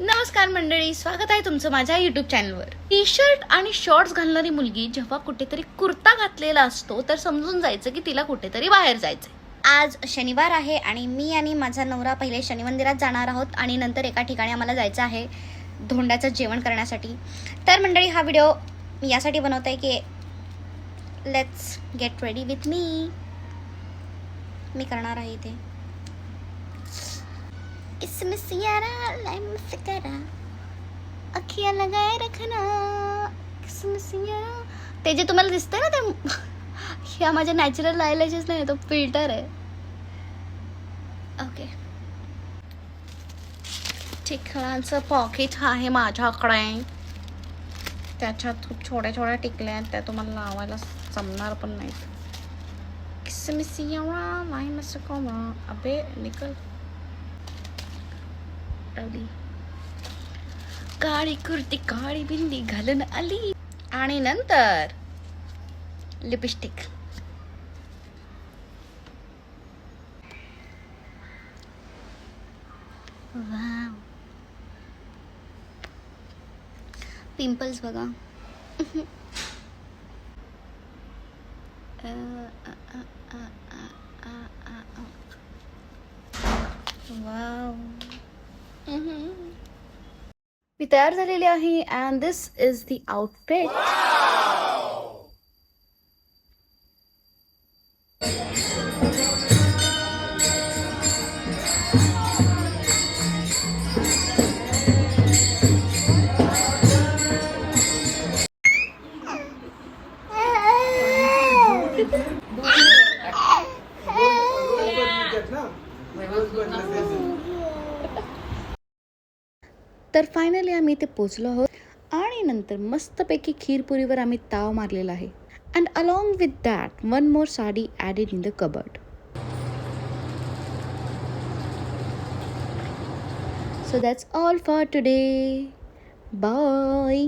नमस्कार मंडळी, स्वागत आहे तुमचं माझ्या यूट्यूब चॅनलवर. टी शर्ट आणि शॉर्ट्स घालणारी मुलगी जेव्हा कुठेतरी कुर्ता घातलेला असतो तर समजून जायचं की तिला कुठेतरी बाहेर जायचंय. आज शनिवार आहे आणि मी आणि माझा नवरा पहिले शनी मंदिरात जाणार आहोत आणि नंतर एका ठिकाणी आम्हाला जायचं आहे धोंड्याचं जेवण करण्यासाठी. तर मंडळी, हा व्हिडिओ मी यासाठी बनवत आहे की let's get ready with me करणार आहे इथे इसमें सियारा लाइन में फिकरा अखियां लगाए रखना इसमें सियारा. ते जे तुम्हाला दिसतंय ना ते ह्या माझ्या नॅचरल आयलॅशेस नाही, तो फिल्टर आहे. ओके, ठिकाणांचं पॉकेट आहे माझ्याकडे, त्याच्यात खूप छोट्या छोट्या टिकल्या आहेत, त्या तुम्हाला लावायला जमणार पण नाहीत. इसमें सियारा लाइन में फिकरा अबे निकल. काळी कुर्ती काळी बिंदी घालून आली आणि नंतर लिपस्टिक. वाव, पिंपल्स बघा. वाव, मी तयार झालेली आहे and this is the outfit. तर फायनली आम्ही इथे पोचलो आहोत आणि नंतर मस्तपैकी खीरपुरीवर आम्ही ताव मारलेला आहे. And along with that one more sari added in the cupboard. So that's all for today. Bye.